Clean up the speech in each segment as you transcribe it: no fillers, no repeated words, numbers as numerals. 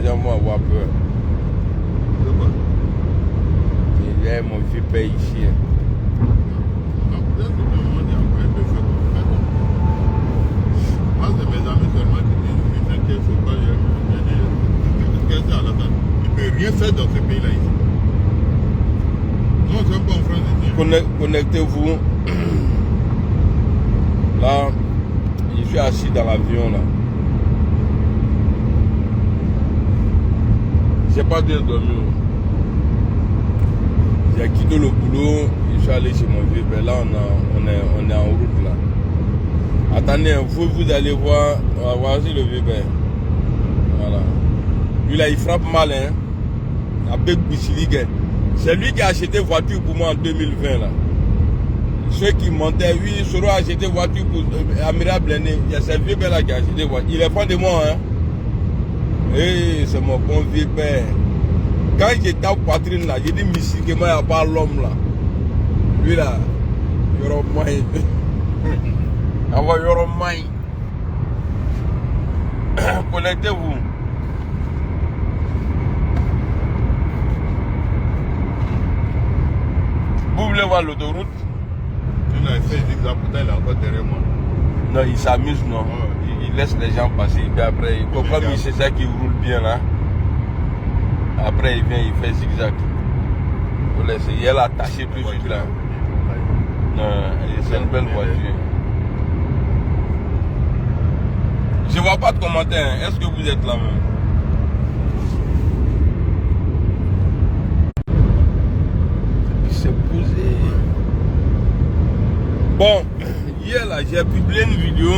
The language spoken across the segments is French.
gens vont avoir peur. De quoi? Il y a mon vieux père ici. Non, peut-être que tout le monde est après de faire comme ça. Moi, c'est mes amis seulement qui disent que t'inquiète, faut pas. Qu'est-ce à la tête? Il ne peut rien faire dans ce pays-là ici. Non, c'est pas en France ici. Connectez-vous. Là, je suis assis dans l'avion là. J'ai pas bien dormi. J'ai quitté le boulot, je suis allé chez mon vieux père. Là, on est en route là. Attendez, vous allez voir. Voici le vieux père. Voilà. Lui là, il frappe mal, hein. Avec Bichiligue. C'est lui qui a acheté voiture pour moi en 2020 là. Ceux qui montaient, oui, Soro a acheté voiture pour Amira Blendé. Il y a ce vieux père là qui a acheté voiture. Il est fan de moi, hein. Et c'est mon bon vieux père. Quand j'étais en poitrine là, j'ai dit mystiquement, il n'y a pas l'homme là. Lui là, you're mine. Avoir you're mine. Connectez-vous. Vous voulez voir l'autoroute? Il a fait zigzag, pourtant il est encore derrière moi. Non, il s'amuse, non. Il laisse les gens passer. Et après, comme c'est ça qui roule bien là. Après, il vient, il fait zigzag. Vous laissez, il est attaché tout de suite là. Non, c'est une belle voiture. Je vois pas de commentaires. Est-ce que vous êtes là même? Bon, hier là, j'ai publié une vidéo.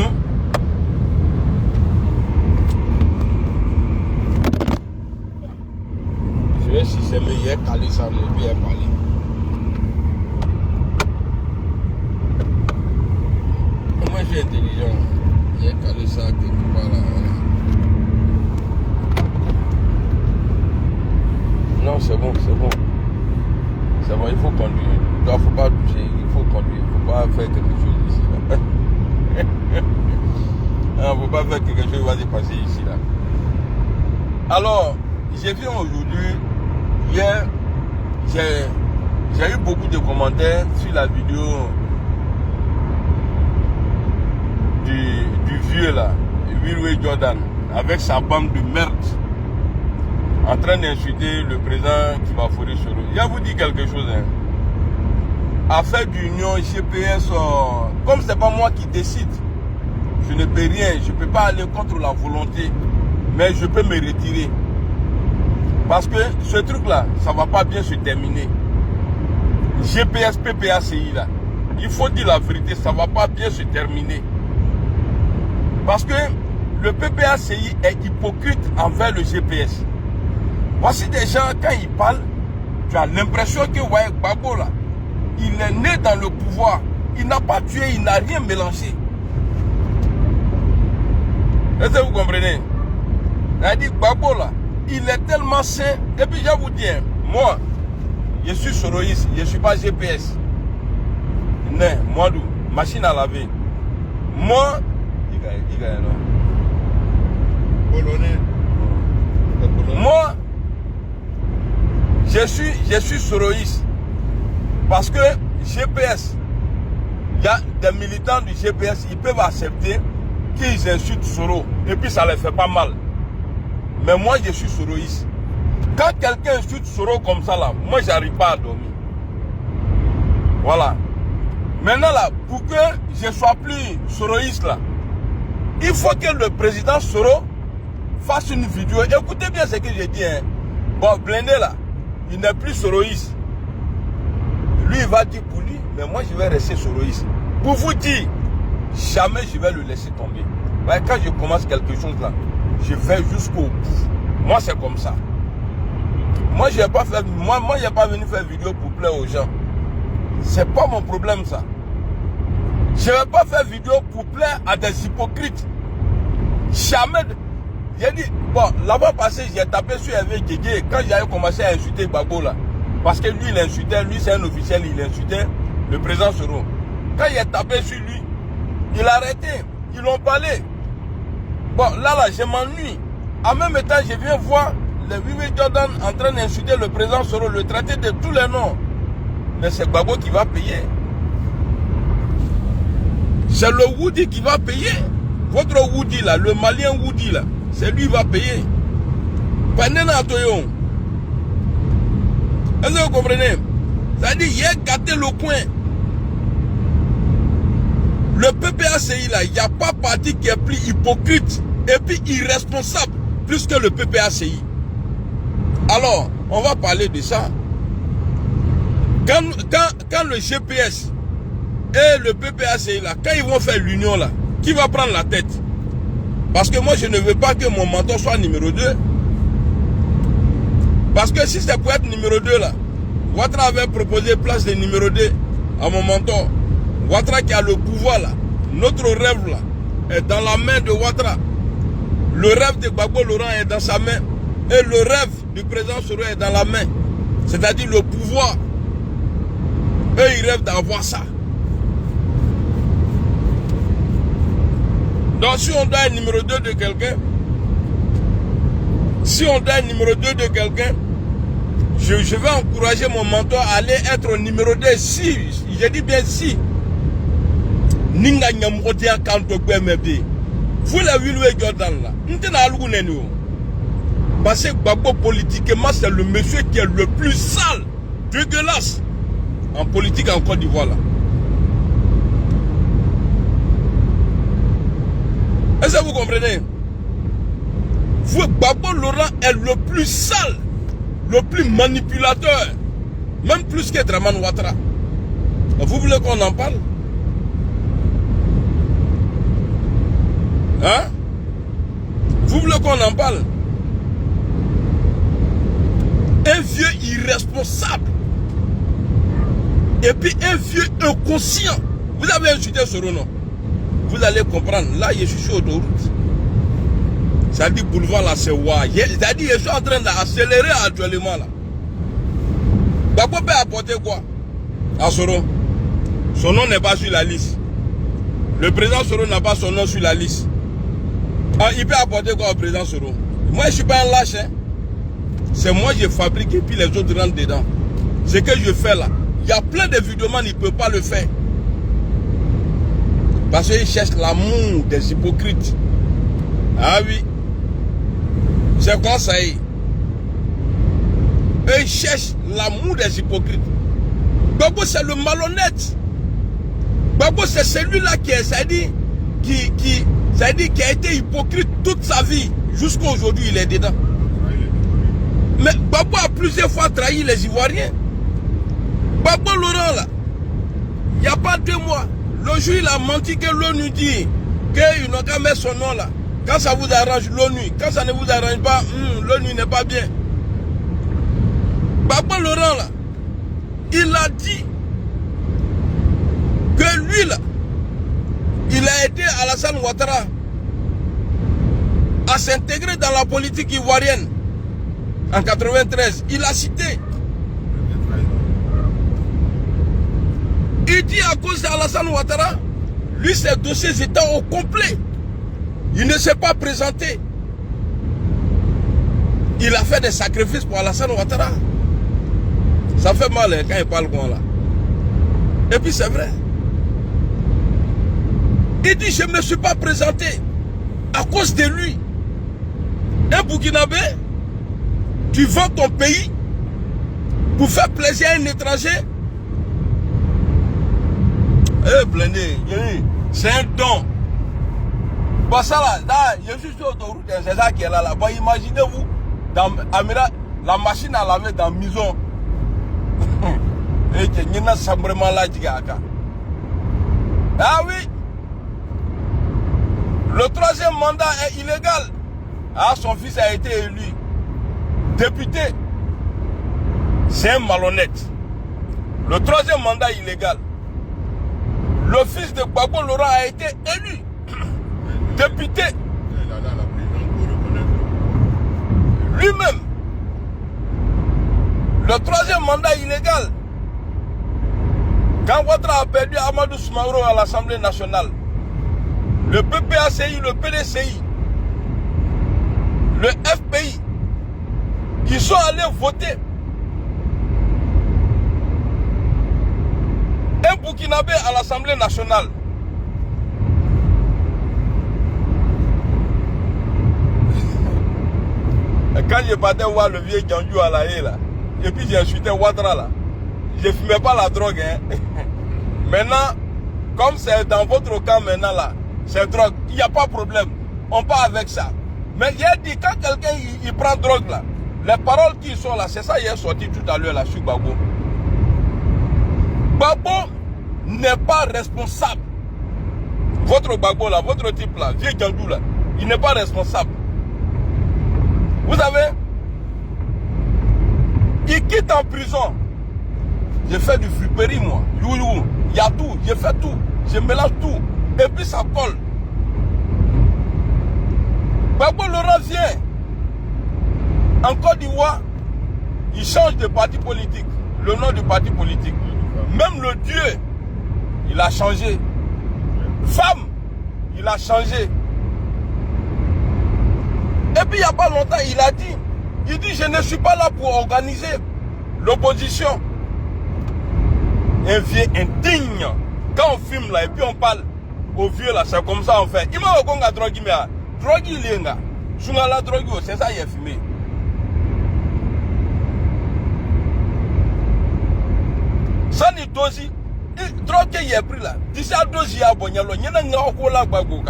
Je vais si c'est meilleur caler ça, le bien parler. Moi, je suis intelligent. J'ai calé ça quelque part là. Non, c'est bon, c'est bon. C'est bon, il faut conduire. Il ne faut pas toucher, il faut conduire. Il ne faut pas faire quelque chose ici. Il ne faut pas faire quelque chose qui va se passer ici. Là. Alors, j'ai vu aujourd'hui, hier, j'ai eu beaucoup de commentaires sur la vidéo du vieux là, Will Jordan, avec sa bande de merde, en train d'insulter le président qui va fourrer sur eux. Je vais vous dire quelque chose. Hein. Affaire d'union, GPS, comme ce n'est pas moi qui décide, je ne peux rien, je ne peux pas aller contre la volonté, mais je peux me retirer. Parce que ce truc-là, ça ne va pas bien se terminer. GPS, PPACI, là, il faut dire la vérité, ça ne va pas bien se terminer. Parce que le PPACI est hypocrite envers le GPS. Voici des gens, quand ils parlent, tu as l'impression que ouais, Gbagbo là, il est né dans le pouvoir. Il n'a pas tué, il n'a rien mélangé. Est-ce que vous comprenez? Il a dit Gbagbo là, il est tellement sain. Et puis je vous dis, moi, je suis soroïste, je ne suis pas GPS. Non, moi, machine à laver. Moi, Polonais. Moi, je suis soroïste. Parce que GPS, il y a des militants du GPS, ils peuvent accepter qu'ils insultent Soro. Et puis ça ne les fait pas mal. Mais moi, je suis soroïste. Quand quelqu'un insulte Soro comme ça, là, moi, je n'arrive pas à dormir. Voilà. Maintenant, là, pour que je ne sois plus soroïste, là, il faut que le président Soro fasse une vidéo. Écoutez bien ce que j'ai dit. Hein. Bon, Blendé, là, il n'est plus soroïste. Lui, il va dire pour lui, mais moi, je vais rester soroïste. Pour vous dire, jamais je vais le laisser tomber. Ouais, quand je commence quelque chose là, je vais jusqu'au bout. Moi, c'est comme ça. Moi, je n'ai pas fait, moi, je n'ai pas venu faire vidéo pour plaire aux gens. C'est pas mon problème, ça. Je ne vais pas faire vidéo pour plaire à des hypocrites. Jamais. J'ai dit, bon, l'avant passé, j'ai tapé sur Hervé Guégué quand j'avais commencé à insulter Gbagbo là. Parce que lui, il insultait, lui c'est un officiel, il insultait le président Soro. Quand il a tapé sur lui, il a arrêté. Ils l'ont parlé. Bon, là, je m'ennuie. En même temps, je viens voir le Wiwi Jordan en train d'insulter le président Soro, le traiter de tous les noms. Mais c'est Gbagbo qui va payer. C'est le Woody qui va payer. Votre Woody là, le malien Woody là, c'est lui qui va payer. Panena Toyon. Est-ce que vous comprenez? C'est-à-dire, il a gâté le coin. Le PPACI là, il n'y a pas parti qui est plus hypocrite et puis irresponsable plus que le PPACI. Alors, on va parler de ça. Quand le GPS et le PPACI là, quand ils vont faire l'union là, qui va prendre la tête? Parce que moi je ne veux pas que mon mentor soit numéro 2. Parce que si c'est pour être numéro 2 là, Ouattara avait proposé place de numéro 2 à mon mentor. Ouattara qui a le pouvoir là, notre rêve là, est dans la main de Ouattara. Le rêve de Gbagbo Laurent est dans sa main. Et le rêve du président Soro est dans la main. C'est-à-dire le pouvoir. Eux, ils rêvent d'avoir ça. Donc si on doit être numéro 2 de quelqu'un, je vais encourager mon mentor à aller être au numéro 2 si, je dis bien si. Ninga Nyamrotia Kanto Kwemebe. Vous la Wiwi Jordan là, parce que Gbagbo politiquement c'est le monsieur qui est le plus sale, dégueulasse en politique en Côte d'Ivoire là. Est-ce que vous comprenez? Gbagbo Laurent est le plus sale, le plus manipulateur, même plus que Dramane Ouattara. Vous voulez qu'on en parle? Hein? Vous voulez qu'on en parle? Un vieux irresponsable. Et puis un vieux inconscient. Vous avez insulté Soro, non? Vous allez comprendre. Là, je suis sur l'autoroute. Ça dit boulevard là, c'est wa. Ça dit je suis en train d'accélérer actuellement là. Gbagbo peut apporter quoi à Soro? Son nom n'est pas sur la liste. Le président Soro n'a pas son nom sur la liste. Ah, il peut apporter quoi au président Soro? Moi, je ne suis pas un lâche. Hein? C'est moi qui fabrique et puis les autres rentrent dedans. Ce que je fais là, il y a plein de vidéomans, ils ne peuvent pas le faire. Parce qu'ils cherchent l'amour des hypocrites. Ah oui. C'est quoi ça? Eux, ils cherchent l'amour des hypocrites. Gbagbo, c'est le malhonnête. Gbagbo, c'est celui-là qui est, qui a été hypocrite toute sa vie. Jusqu'à aujourd'hui, il est dedans. Mais Gbagbo a plusieurs fois trahi les Ivoiriens. Gbagbo Laurent, là, il n'y a pas 2 mois, le jour il a menti que l'ONU dit qu'il n'a qu'à mettre son nom là. Quand ça vous arrange, l'ONU. Quand ça ne vous arrange pas, l'ONU n'est pas bien. Gbagbo Laurent, là, il a dit que lui, là, il a aidé Alassane Ouattara à s'intégrer dans la politique ivoirienne en 93. Il a cité. Il dit à cause d'Alassane Ouattara, lui ses dossiers étaient au complet. Il ne s'est pas présenté. Il a fait des sacrifices pour Alassane Ouattara. Ça fait mal hein, quand il parle comme là. Et puis c'est vrai. Il dit je ne me suis pas présenté à cause de lui. Un Burkinabé, tu vends ton pays pour faire plaisir à un étranger. Eh, blindé, c'est un don. Bah ça là, je suis sur l'autoroute, c'est ça qui est là. Bah imaginez-vous, dans Amira, la machine à laver dans Mison. Et il y a simplement là, ah oui. Le 3e mandat est illégal. Ah, son fils a été élu député. C'est un malhonnête. Le 3e mandat illégal. Le fils de Gbagbo Laurent a été élu député. Lui-même. Le 3e mandat illégal. Quand Ouattara a perdu Amadou Soumaoro à l'Assemblée nationale, le PPACI, le PDCI, le 9 pays. Ils sont allés voter. Un Burkinabé à l'Assemblée nationale. Quand je partais voir le vieux Djandjou à la haie là, et puis j'ai insulté Ouattara là, je ne fumais pas la drogue. Hein. Maintenant, comme c'est dans votre camp maintenant là, c'est drogue, il n'y a pas de problème. On part avec ça. Mais j'ai dit, quand quelqu'un il prend drogue là, les paroles qui sont là, c'est ça qui est sorti tout à l'heure là sur Gbagbo. Gbagbo n'est pas responsable. Votre Gbagbo là, votre type là, vieux Djandjou là, il n'est pas responsable. Vous savez, il quitte en prison. J'ai fait du friperie moi. Il y a tout, j'ai fait tout. Je mélange tout. Et puis ça colle. Gbagbo Laurent vient en Côte d'Ivoire. Il change de parti politique. Le nom du parti politique. Même le Dieu, il a changé. Femme, il a changé. Et puis il n'y a pas longtemps, il dit, je ne suis pas là pour organiser l'opposition. Un vieux indigne. Quand on filme là et puis on parle aux vieux là, c'est comme ça on fait. Il m'a dit qu'on a drogué, mais drogué il est là. Je suis là drogué, c'est ça il est filmé. Ça n'est pas aussi. Drogue il est pris là. D'ici à 2 il y a bon, il y a un Gbagbo.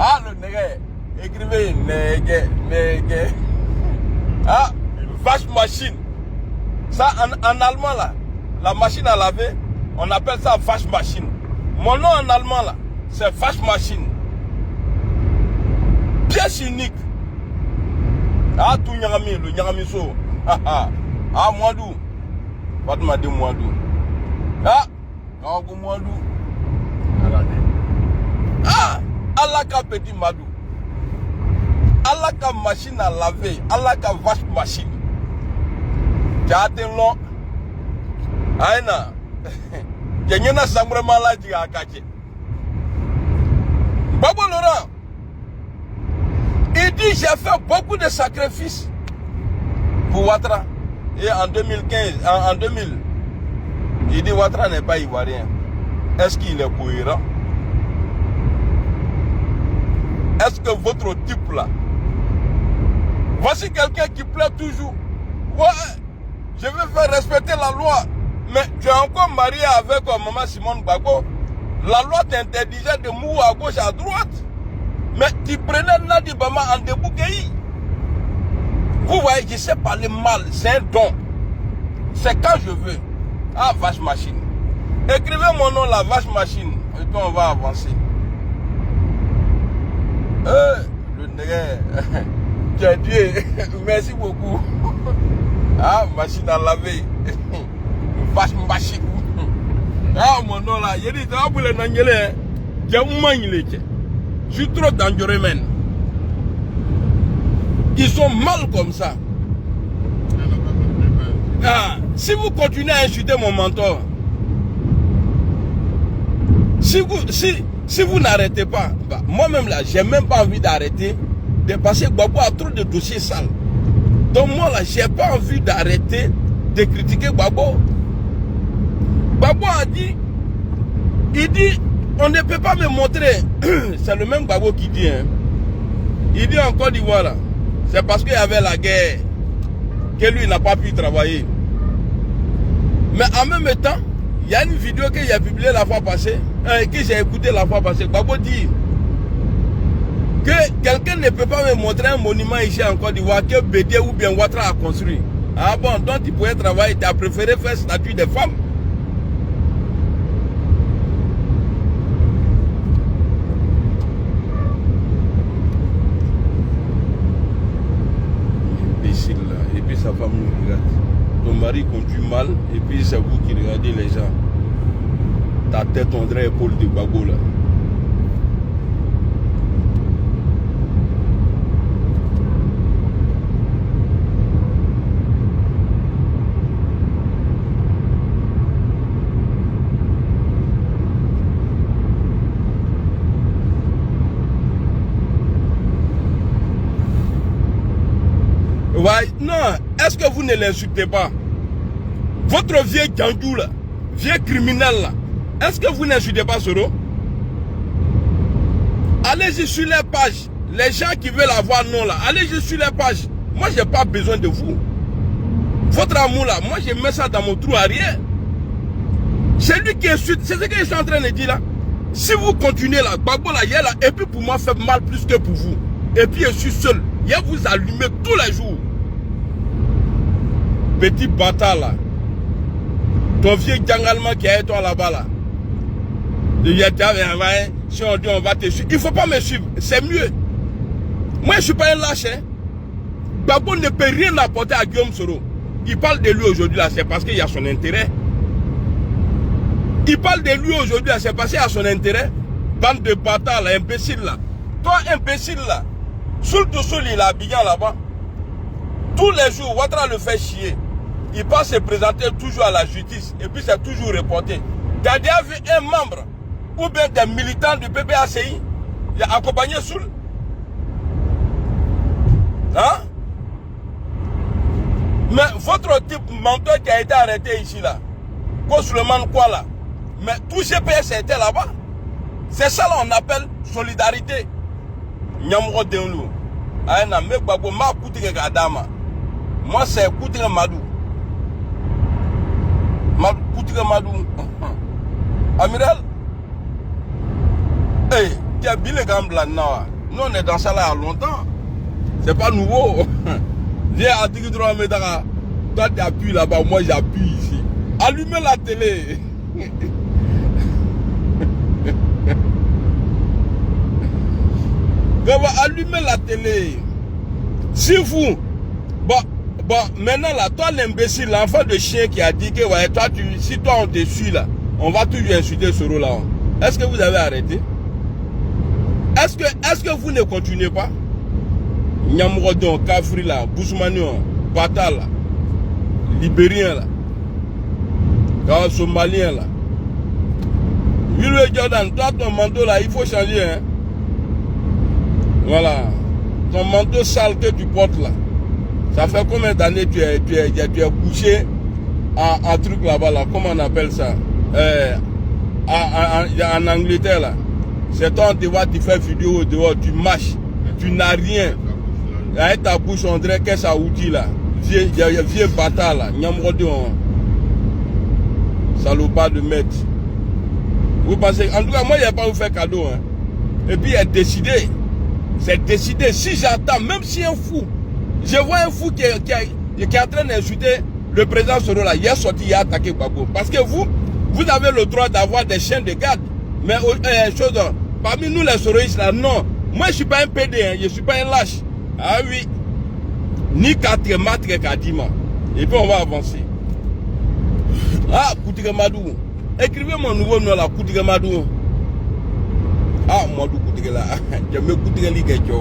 Ah, le nègre, écrivez nègre. Ah, vache machine. Ça, en allemand, là, la machine à laver, on appelle ça vache machine. Mon nom en allemand, là, c'est vache machine. Pièce unique. Ah, tout nyami, le nyami so. Ah, Mouadou. Fatma de Mouadou. Ah, Mouadou. Ah! Allah ka petit madou. Allah ka machine à laver. Allah ka vache machine. Kate long. Aina. Kenyana sambre malaji akache. Gbagbo Laurent. Il dit j'ai fait beaucoup de sacrifices pour Ouattara. Et en 2015, en 2000, il dit Ouattara n'est pas ivoirien. Est-ce qu'il est cohérent? Est-ce que votre type là, voici quelqu'un qui plaît toujours. Ouais, je veux faire respecter la loi. Mais tu es encore marié avec maman Simone Gbagbo. La loi t'interdisait de mourir à gauche, à droite. Mais tu prenais Nadi Bama en débouquet. Vous voyez, je sais parler mal, c'est un don. C'est quand je veux. Ah, vache machine. Écrivez mon nom, la vache machine. Et puis on va avancer. Le nègre, tu as Dieu, merci beaucoup. Ah, machine à laver. Vache machine. Ah, mon nom là, il dit, ah, vous les n'angélez, je suis trop dangereux, man. Ils sont mal comme ça. Ah, si vous continuez à insulter mon mentor, si vous n'arrêtez pas, bah, moi-même là, j'ai même pas envie d'arrêter parce que Gbagbo a trop de dossiers sales. Donc moi là, j'ai pas envie d'arrêter de critiquer Gbagbo. Gbagbo a dit, il dit, on ne peut pas me montrer, c'est le même Gbagbo qui dit, hein. Il dit en Côte d'Ivoire là, c'est parce qu'il y avait la guerre que lui n'a pas pu travailler. Mais en même temps, il y a une vidéo que j'ai publiée la fois passée, que j'ai écoutée la fois passée. Gbagbo dit que quelqu'un ne peut pas me montrer un monument ici en Côte d'Ivoire que Bédé ou bien Ouattara a construit. Ah bon, donc tu pouvais travailler, tu as préféré faire statut de femme. Imbécile là, et puis sa femme nous regarde. Ton mari conduit mal, et puis c'est vous qui regardez les gens. Ta tête, on dirait épaule de Gbagbo là. Ouais, non, est-ce que vous ne l'insultez pas? Votre vieux gandou là, vieux criminel là, est-ce que vous n'insultez pas Soro? Allez-y sur les pages. Les gens qui veulent avoir non là, allez-y sur les pages. Moi, j'ai pas besoin de vous. Votre amour là, moi, je mets ça dans mon trou arrière. C'est lui qui insulte. C'est ce que je suis en train de dire là. Si vous continuez là, Gbagbo là, il est là, et puis pour moi, fait mal plus que pour vous. Et puis, je suis seul. Il vous allumer tous les jours. Petit bâtard là. Ton vieux gang allemand qui est toi là-bas là. Si on dit on va te suivre. Il ne faut pas me suivre. C'est mieux. Moi, je ne suis pas un lâche. Hein. Gbagbo ne peut rien apporter à Guillaume Soro. Il parle de lui aujourd'hui là, c'est parce qu'il y a son intérêt. Il parle de lui aujourd'hui là, c'est parce qu'il y a son intérêt. Bande de bâtards là, imbécile là. Toi, imbécile là. Sous le dessous, il est habillé là-bas. Tous les jours, Ouattara le fait chier. Il passe se présenter toujours à la justice. Et puis c'est toujours reporté. Tu as déjà vu un membre ou bien des militants du PPACI il a accompagné Soul? Hein? Mais votre type menteur qui a été arrêté ici là, Suleiman quoi là? Mais tout GPS était là-bas. C'est ça là on appelle solidarité. Nyamro Denlou. Aïna me Gbagbo ma koutire Gadama. Moi c'est koutire Madou. Koutire Madou. Amiral. Hey, tu as bien les gambes là, non? Nous on est dans ça là il y a longtemps. C'est pas nouveau. Viens à dire droit Médara. Toi tu appuies là-bas, moi j'appuie ici. Allumez la télé. Allumez la télé. Si vous, bon, maintenant là, toi l'imbécile, l'enfant de chien qui a dit que ouais, toi, si toi on te suit là, on va toujours insulter ce rôle là. Est-ce que vous avez arrêté? Est-ce que vous ne continuez pas? Nyamrodon, Kafri là, Bousmanion, Bata là, Libérien là, Somalien là. Wilwe Jordan, toi ton manteau là, il faut changer hein. Voilà. Ton manteau sale que tu portes là. Ça fait combien d'années tu es couché en truc là-bas là. Comment on appelle ça? En Angleterre là. C'est toi on te voit, tu fais vidéo dehors, tu marches. Tu n'as rien. Avec ta bouche, on dirait que ça outil là. Vieux bâtard là. Nyamrodon. Salopard de maître. Vous pensez, en tout cas, moi, il n'y a pas vous faire cadeau. Hein. Et puis, il a décidé. C'est décidé. Si j'attends, même si un fou, je vois un fou qui est en train d'insulter le président Soro là, il est sorti, il a attaqué Gbagbo. Parce que vous avez le droit d'avoir des chiens de garde. Mais, parmi nous, les soroïstes là, non. Moi, je ne suis pas un PD, hein, je ne suis pas un lâche. Ah oui. Ni 4 matre Kadima. Et puis, on va avancer. Ah, Koutire Madou. Écrivez mon nouveau nom là, Koutire Madou. Ah, moi, Koutire là. Je me Koutire li quelque.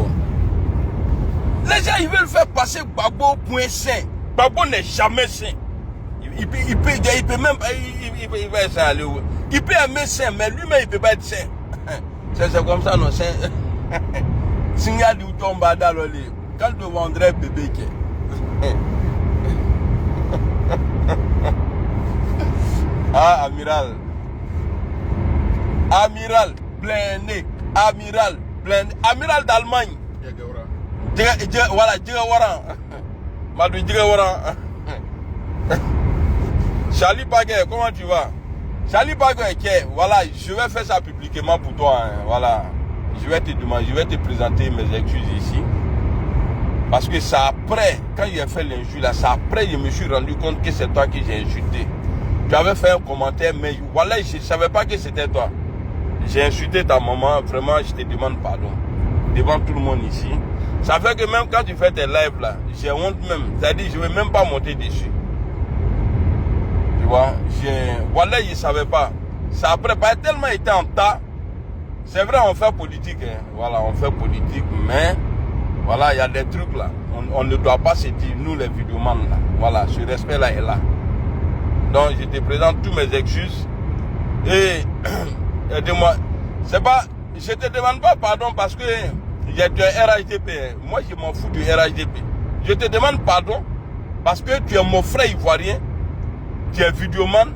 Les gens, ils veulent faire passer Gbagbo point sain. Gbagbo n'est jamais sain. Il peut même il peut aimer sain, mais lui-même, il ne peut pas être sain. C'est comme ça, non, sain. Signal du tombe dans le lit. Quand tu vendrais bébé, ah, amiral. Amiral, plein nez. Amiral, plein nez. Amiral d'Allemagne. Voilà, Djigawara. Madou Djigawara. Charlie Baguet, comment tu vas? Charlie Baguet, voilà, je vais faire ça publiquement pour toi. Hein, voilà. Je vais te demander, je vais te présenter mes excuses ici. Parce que c'est après, quand il a fait l'injure là, c'est après je me suis rendu compte que c'est toi qui j'ai insulté. Tu avais fait un commentaire, mais voilà, je ne savais pas que c'était toi. J'ai insulté ta maman, vraiment, je te demande pardon. Devant tout le monde ici. Ça fait que même quand tu fais tes lives là, j'ai honte même. C'est-à-dire, je ne vais même pas monter dessus. Tu vois, voilà, je ne savais pas. C'est après, pas tellement été en tas. C'est vrai, on fait politique, hein. Voilà, on fait politique, mais voilà, il y a des trucs là. On ne doit pas se dire, nous les vidéomans là. Voilà, ce respect là est là. Donc, je te présente tous mes excuses. Et, aide-moi. C'est pas, je te demande pas pardon parce que j'ai du RHDP. Moi, je m'en fous du RHDP. je te demande pardon parce que tu es mon frère ivoirien, tu es vidéoman,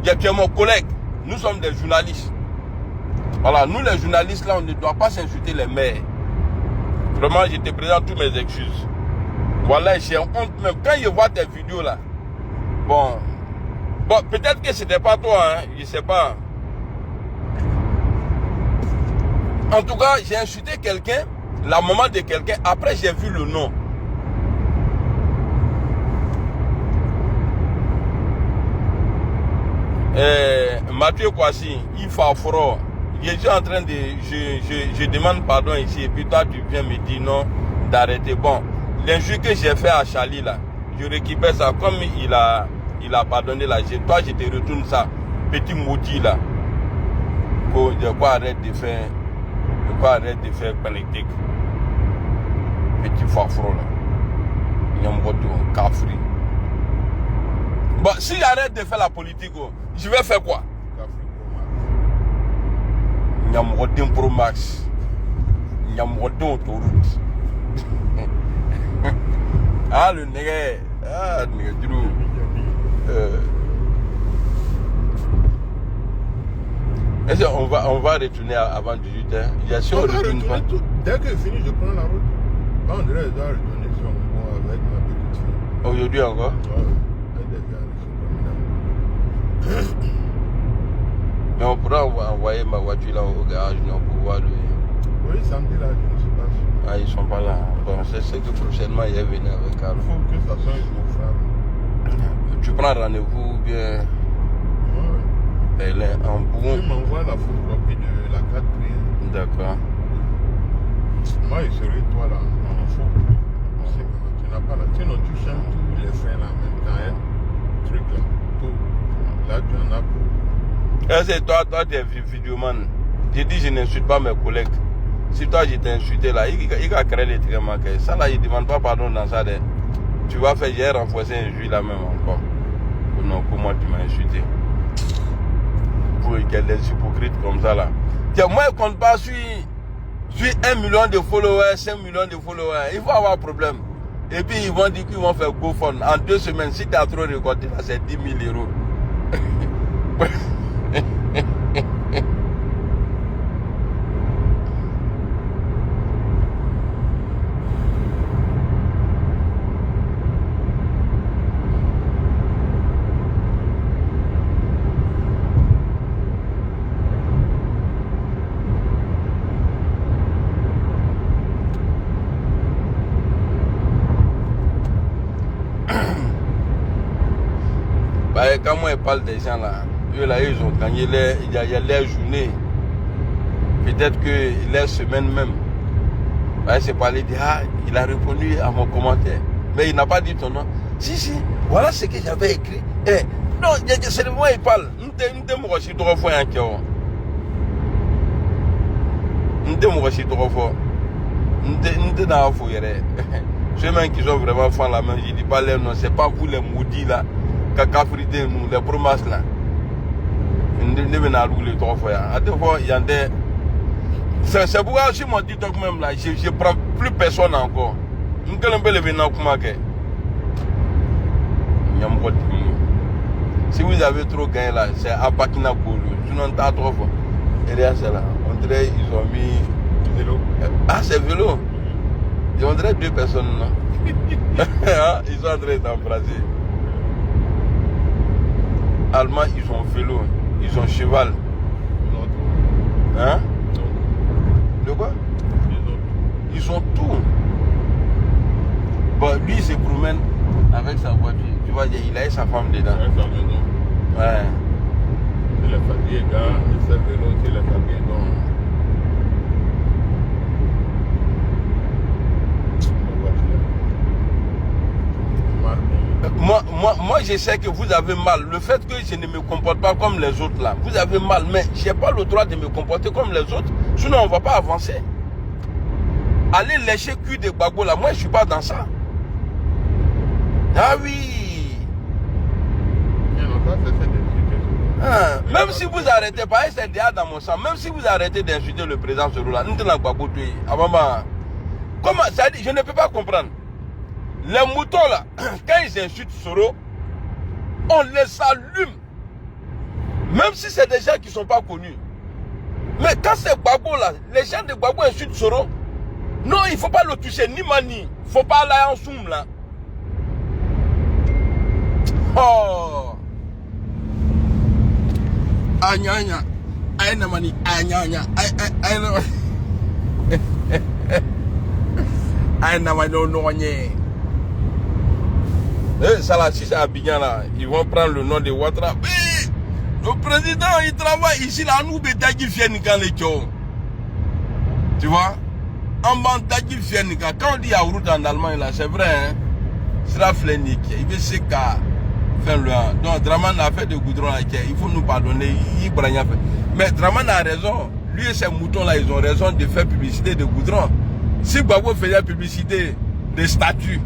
tu es mon collègue. Nous sommes des journalistes. Voilà, nous les journalistes là, on ne doit pas s'insulter les mères. Vraiment, je te présente toutes mes excuses. Voilà, j'ai honte même. Quand je vois tes vidéos là, bon, peut-être que c'était pas toi, hein, je sais pas. En tout cas, j'ai insulté quelqu'un, la maman de quelqu'un, après j'ai vu le nom. Mathieu Kwasi, il faut froid. Je suis en train de... Je demande pardon ici et puis toi tu viens me dire non d'arrêter. Bon, l'injure que j'ai fait à Charlie là, je récupère ça comme il a pardonné là. Toi je te retourne ça, petit maudit là. De quoi arrête de faire politique. Petit fafro là. Il y a un gros cafri. Bon, si j'arrête de faire la politique, je vais faire quoi? Nyamrodin Pro Max. Nyamrodin autoroute. Ah, le nègre. Ah, le nègre du loup. Est-ce qu'on va retourner avant 18h? Il y a sûr retourne pas. Dès que je finis, je prends la route. Là, on dirait que je dois retourner sur mon pont avec ma petite fille. Aujourd'hui encore? Ouais. Mais on pourra envoyer ma voiture là au garage pour voir le... Oui, samedi là, je ne sais pas. Ah, ils sont pas là. Bon, c'est que prochainement il est venu avec Carlo. Il faut que ça soit mon frère. Tu prends rendez-vous ou bien... Ouais. Elle est en bout. Tu m'envoies la photocopie de la carte grise. D'accord. Moi, il serait toi là. Non, il faut. Tu n'as pas là. Sinon, tu chantes tous les freins là en même temps. Hein? Truc là. Tout. Là, tu en as pour. C'est toi tu es vidéoman. J'ai dit je n'insulte pas mes collègues. Si toi je t'ai insulté là, il a créé les trucs manqués. Ça là, il ne demande pas pardon dans ça. Tu vas faire, j'ai renforcé un juge là même encore. Non, pour moi tu m'as insulté. Pour qu'il des hypocrites comme ça là. Tiens, moi je compte pas sur 1 million de followers, 5 millions de followers. Il faut avoir un problème. Et puis ils vont dire qu'ils vont faire GoFund. En 2 semaines, si tu as trop récolté, là c'est 10 000 euros. Quand moi je parle des gens là, eux là ils ont gagné il y a leur journée, peut-être que leur semaine même. C'est parlé de il a répondu à mon commentaire, mais il n'a pas dit ton nom. Si, voilà ce que j'avais écrit. Non, c'est moi il parle. Ceux mêmes qui sont vraiment fans la main, je dis pas leur nom, c'est pas vous les maudits là. Kakafrité, nous, les promesses là. C'est pourquoi si mon TikTok même là, je prends plus personne encore. Si vous avez trop gagné là, c'est à Bakina Golo. Sinon, t'as trop fort. Et là, c'est là. On dirait ils ont mis. Vélo. Ah, c'est vélo. Et on dirait 2 personnes là. Ils sont en train d'embrasser. Allemands, ils ont vélo, ils ont cheval. Hein? De quoi? Ils ont tout. Bon, lui, il se promène avec sa voiture. Tu vois, il a sa femme dedans. Ouais. Il est fatigué, gars. Il fait vélo, il est fatigué. Moi, je sais que vous avez mal. Le fait que je ne me comporte pas comme les autres là, vous avez mal. Mais je n'ai pas le droit de me comporter comme les autres. Sinon, on ne va pas avancer. Allez lécher le cul de Gbagbo là, moi, je ne suis pas dans ça. Ah oui. Même si vous arrêtez, pas c'est déjà dans mon sang. Même si vous arrêtez d'insulter le président Soro là, nous sommes Gbagbo. Comment ça dit, je ne peux pas comprendre. Les moutons là, quand ils insultent Soro, on les allume. Même si c'est des gens qui ne sont pas connus. Mais quand c'est Gbagbo là, les gens de Gbagbo insultent Soro. Non, il ne faut pas le toucher, ni Mani. Il ne faut pas aller en zoom là. Oh. Agnagna. Aïna Mani. Agnagna. Aïna Mani. Aïna Mani. Ça là, si c'est Abidjan là, ils vont prendre le nom de Ouattara. Mais le président, il travaille ici là, nous, Betagi Fienika les Tchou. Tu vois? En Bantagi Fienika, quand on dit à route en Allemagne là, c'est vrai, hein? C'est la flénique. Il veut se faire le. Donc, Draman a fait de goudron là, il faut nous pardonner. Mais Draman a raison. Lui et ses moutons là, ils ont raison de faire publicité de goudron. Si Gbagbo faisait publicité de statues,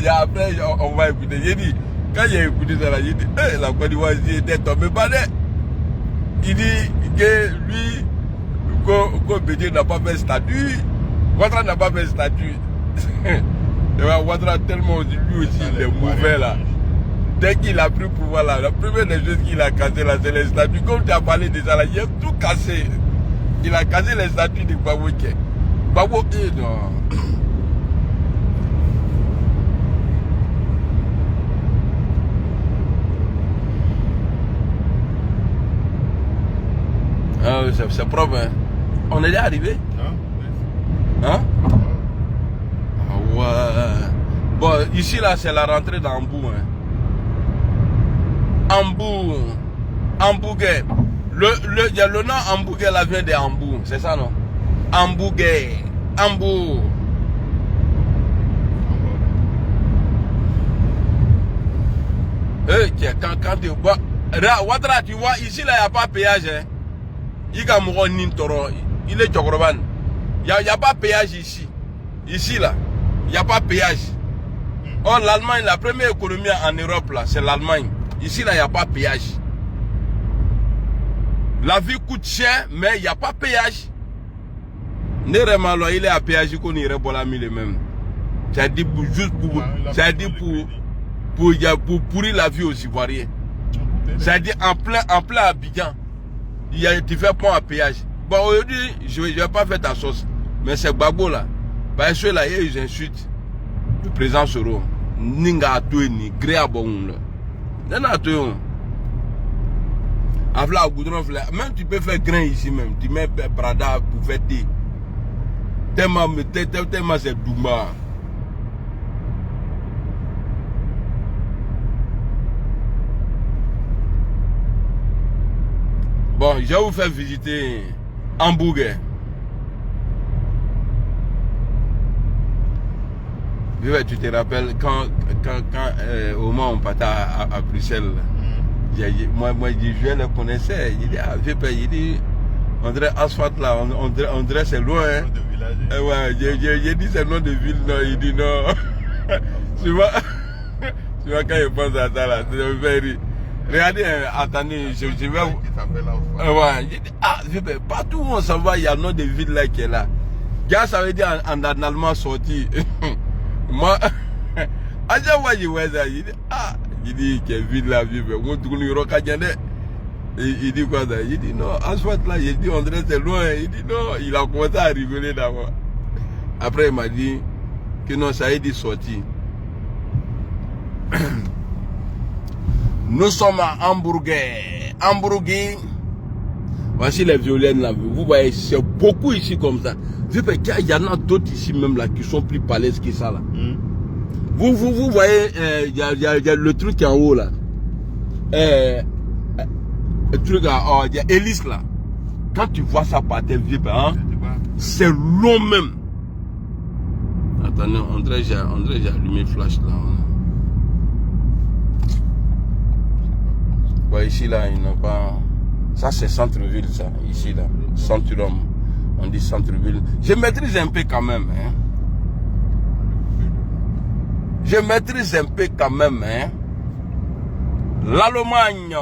après on va écouter. J'ai dit, quand j'ai écouté ça là, j'ai dit, la Côte d'Ivoire était tombée par là. Il dit que lui, que Bédier n'a pas fait statut, Ouattara n'a pas fait statut. Ouattara tellement lui aussi il est mauvais là. Dès qu'il a pris pouvoir là, la première des choses qu'il a cassé là, c'est les statuts. Comme tu as parlé de ça là, il a tout cassé. Il a cassé les statuts de Gbagbo. Gbagbo, non. Ah, c'est propre, hein. On est déjà arrivé. Hein? Ah ouais. Bon, ici là, c'est la rentrée d'Ambou. Hein. Ambou. Ambougué. Le nom Ambougué là vient de Ambou, c'est ça non? Ambougué. Ambou. Quand tu vois. Ouattara, tu vois, ici là, il n'y a pas de péage. Hein. Il est Djokroban. Il n'y a pas de péage ici. Ici là, il n'y a pas de péage. Or l'Allemagne, la première économie en Europe là, c'est l'Allemagne. Ici là, il n'y a pas de péage. La vie coûte cher, mais il n'y a pas de péage. Neremalo, il est à péage qu'on irait pour la mille même. C'est-à-dire juste pour pourrir la vie aux Ivoiriens. C'est-à-dire en plein Abidjan. Tu fais pont à péage. Bon, aujourd'hui, je ne vais pas faire ta sauce. Mais c'est Gbagbo là. Parce que là, ils insultent le président Soro. Ninga atoué ni gré à bon. N'en atoué. Avla goudron fleur. Même tu peux faire grain ici même. Tu mets Prada pour faire thé. Tellement c'est Douma. Bon, je vais vous faire visiter Hamburger. Tu te rappelles quand au moment où on partait à Bruxelles, moi je le connaissais. Il dit, il dit, on dirait asphalte là, on dirait c'est loin. Hein. Ouais, j'ai dit c'est le nom de ville, non, il dit non. Tu vois quand je pense à ça là, c'est me fait rire. Regardez, attendez, je vais vous. Ouais, partout où on s'en va, il y a un nom de ville là qui est là. Gars, ça veut dire en allemand sorti. Moi, à chaque fois je vois ça, il dit quelle ville là, on tourne au Rocadjane. Il dit quoi ça? Il dit non, asphalte là, il dit on dirait c'est loin. Il dit non, il a commencé à rigoler d'abord. Après il m'a dit que non, ça a été sorti. Nous sommes à Hamburger. Hamburger. Voici les violines là. Vous voyez, c'est beaucoup ici comme ça. Il y en a d'autres ici même là qui sont plus palaises que ça là. Vous voyez, il y a le truc en haut là. Le truc là, il y a hélice là. Quand tu vois ça par tes vieux, hein, c'est long même. Attendez, on dirait j'ai allumé le flash là. Ouais, ici là, ils n'ont pas. Ça c'est centre-ville ça, ici là. Centre-homme. On dit centre-ville. Je maîtrise un peu quand même, hein. Je maîtrise un peu quand même, hein. L'Allemagne.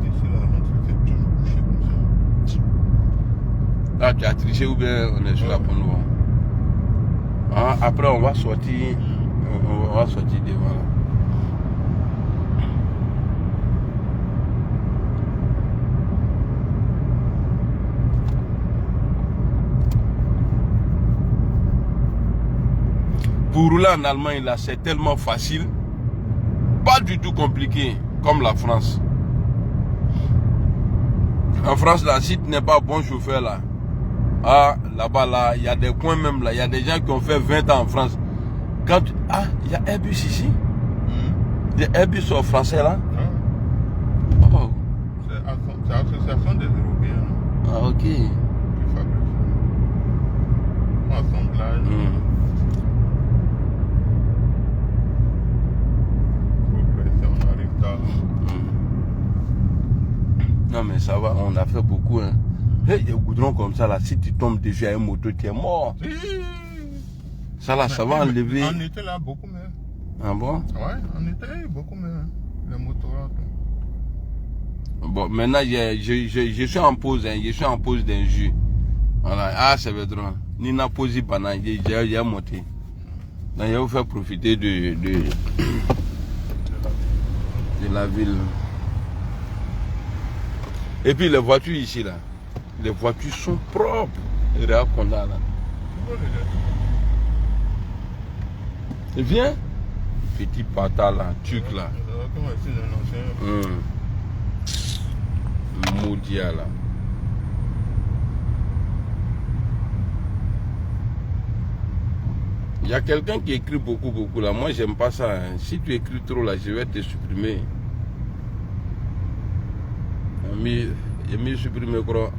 Ici là, c'est toujours bouché comme Ah, tu as triché ou bien on est sur la bonne voie? Ah, après, on va sortir. On va sortir devant là. Pour rouler en Allemagne, là, c'est tellement facile. Pas du tout compliqué, comme la France. En France, là, si tu n'es pas bon chauffeur, là, ah, là-bas, là, il y a des coins même, là, il y a des gens qui ont fait 20 ans en France. Quand tu... Ah, il y a Airbus ici. Des Airbus sont français, là. Oh. C'est l'association des Européens. Ah, ok. Qui fabrique ça. Assemblage. On arrive tard. Non, mais ça va, on a fait beaucoup. Hein. Hey, des goudrons comme ça, là, si tu tombes dessus à une moto, tu es mort. Ça, là, ça va enlever. On était là beaucoup mieux. Ah bon? Ouais, on était beaucoup mieux. Les motos là. Bon, maintenant, je suis en pause, hein, je suis en pause d'un jus. Voilà, ah, c'est vrai. Ni n'a posé pendant, j'ai monté. Donc, je vais vous faire profiter de la ville. Et puis, les voitures ici, là, les voitures sont propres. Regarde qu'on a là. Viens. Petit pata là, truc là. Moudia là. Il y a quelqu'un qui écrit beaucoup là. Moi j'aime pas ça. Hein. Si tu écris trop là, je vais te supprimer. J'ai mis supprimer quoi.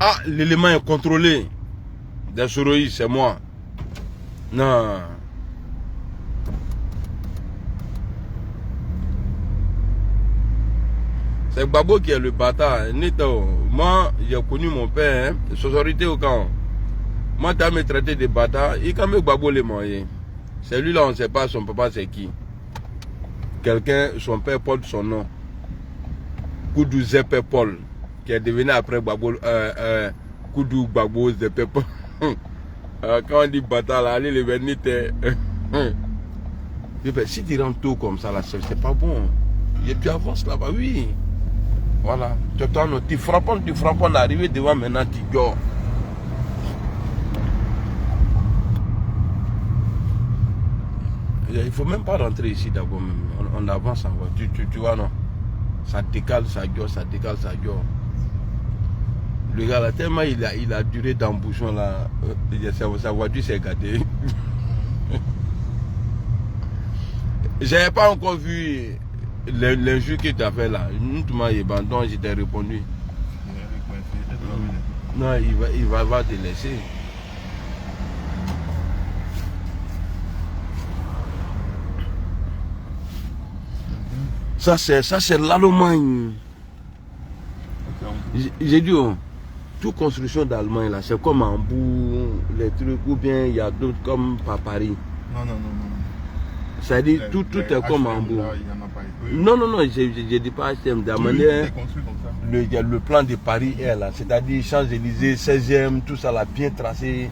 Ah, l'élément est contrôlé. Des Soroïs, c'est moi. Non. C'est Babo qui est le bâtard. Moi, j'ai connu mon père, hein, société au camp. Moi, tu as me traité de bâtard. Il quand même Babo les moyens. C'est lui là, on ne sait pas son papa c'est qui. Quelqu'un, son père porte son nom. Koudou Zepe Paul, qui est devenu après Babo, Koudou Babo Zepe Paul. Quand on dit bâtard là, allez les vénités. Si tu rentres tôt comme ça là, c'est pas bon. Et tu avances là-bas, oui. Voilà. Tu frappes, on est arrivé devant maintenant, tu dors. Il ne faut même pas rentrer ici d'abord. On avance en voiture. Tu vois, non? Ça décale, ça dure, ça décale, ça dure. Le gars là, tellement il a duré dans le bouchon là. Sa voiture s'est gâtée. J'avais pas encore vu l'injure que tu as fait là. Donc je t'ai répondu. Non, il va te laisser. Ça c'est l'Allemagne. J'ai dit, oh, toute construction d'Allemagne là, c'est comme en bout, les trucs, ou bien il y a d'autres comme par Paris. Non. Ça dit tout est comme en bout. Non, je dis pas HTM. De la manière, le plan de Paris est là, c'est-à-dire Champs-Élysées, 16e, tout ça là, bien tracé.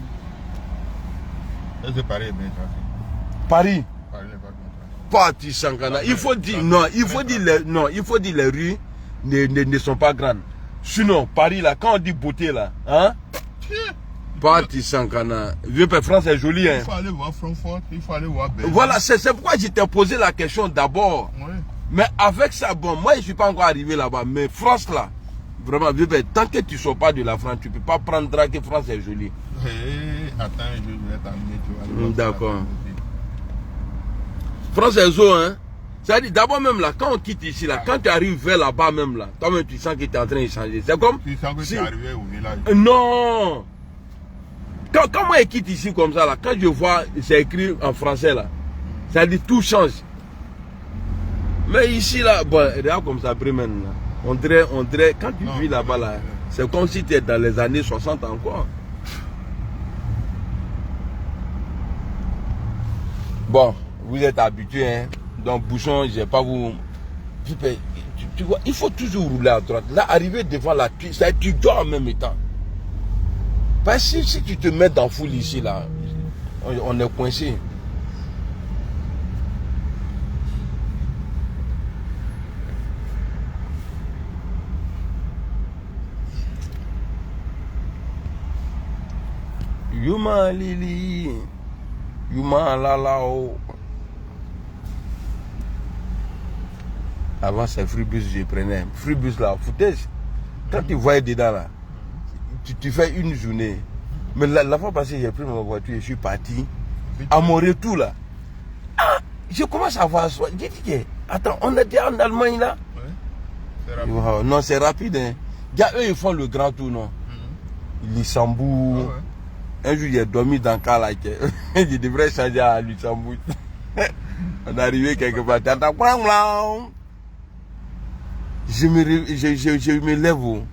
Est-ce que Paris est bien tracé? Paris Paris n'est pas bien tracé. Parti Sankana. Il faut dire les rues ne sont pas grandes. Sinon, Paris là, quand on dit beauté là, hein? Parti Sankana. Vieux père, France est joli, hein? Il faut aller voir Francfort, il faut aller voir Berlin. Voilà, c'est pourquoi je t'ai posé la question d'abord. Oui. Mais avec ça, bon, moi je ne suis pas encore arrivé là-bas. Mais France là, vraiment, vieux père, tant que tu ne sors pas de la France, tu ne peux pas prendre que France est jolie. Attends, je vais t'amener, tu vas aller. D'accord. France est zo, hein? C'est-à-dire, d'abord même là, quand on quitte ici, là, quand tu arrives vers là-bas même là, toi-même tu sens que tu es en train de changer. C'est comme. Tu sens que tu es arrivé au village. Non! Quand moi je quitte ici comme ça, là, quand je vois, c'est écrit en français là, ça dit tout change. Mais ici là, bon, regarde comme ça, Bremen là. On dirait, quand tu vis là-bas là, c'est comme si tu es dans les années 60 encore. Bon, vous êtes habitués, hein. Donc bouchon, je ne vais pas vous tu vois, il faut toujours rouler à droite. Là, arriver devant la tuile, ça tu dois en même temps. Parce que si tu te mets dans la foule ici, là, on est coincé. Yuma Lili, Yuma Lalao. Avant, c'est Freebus, je prenais. Freebus là, foutez. Quand tu voyais dedans là, tu fais une journée. Mais la fois passée, j'ai pris ma voiture et je suis parti. À mon retour là, je commence à voir ça. J'ai dit, attends, on était en Allemagne là. Ouais. C'est rapide. Wow, non, c'est rapide. Hein. Eux, ils font le grand tour, non? Luxembourg. Ah ouais. Un jour, j'ai dormi dans le cas là. Je devrais changer à Luxembourg. On est arrivé quelque part. Je me lève.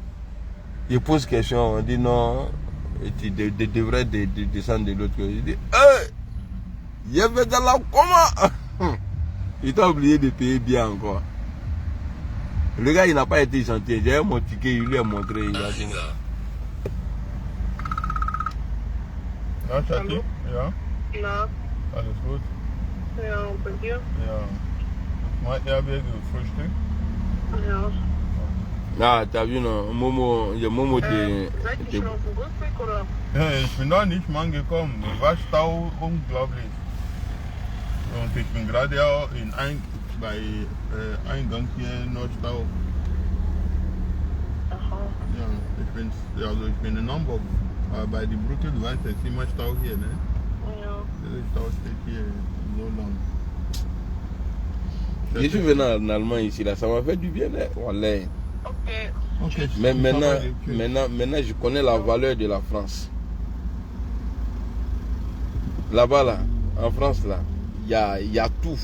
Je pose question. On dit non. Tu devrais descendre de l'autre côté. Je dis, il y avait dans la comment? Il t'a oublié de payer bien encore. Le gars, il n'a pas été gentil. J'ai mon ticket, il lui a montré. Il a dit, Ja, Schatzi? Hallo? Ja, Na, alles gut. ja, und bei dir? Ja. Mal Airbag Frühstück. Ja. ah, t'as vu, non? Momo, il y a Momo Seid ihr schon auf dem Rückweg oder? Ja, ich bin noch nicht mal angekommen. War Stau unglaublich. Und ich bin gerade ja bei Eingang hier Nordstau. Aha. Ja, ich bin in Hamburg. Bei der Brücke, du weißt, es ist immer Stau hier, ne? Ja. Der Stau steht hier so lang. Je suis venu en Allemagne ici, là, ça m'a fait du bien, là. Wallah. Okay. Okay. Mais maintenant, je connais la valeur de la France. Là-bas, là, en France, là, il y a tout.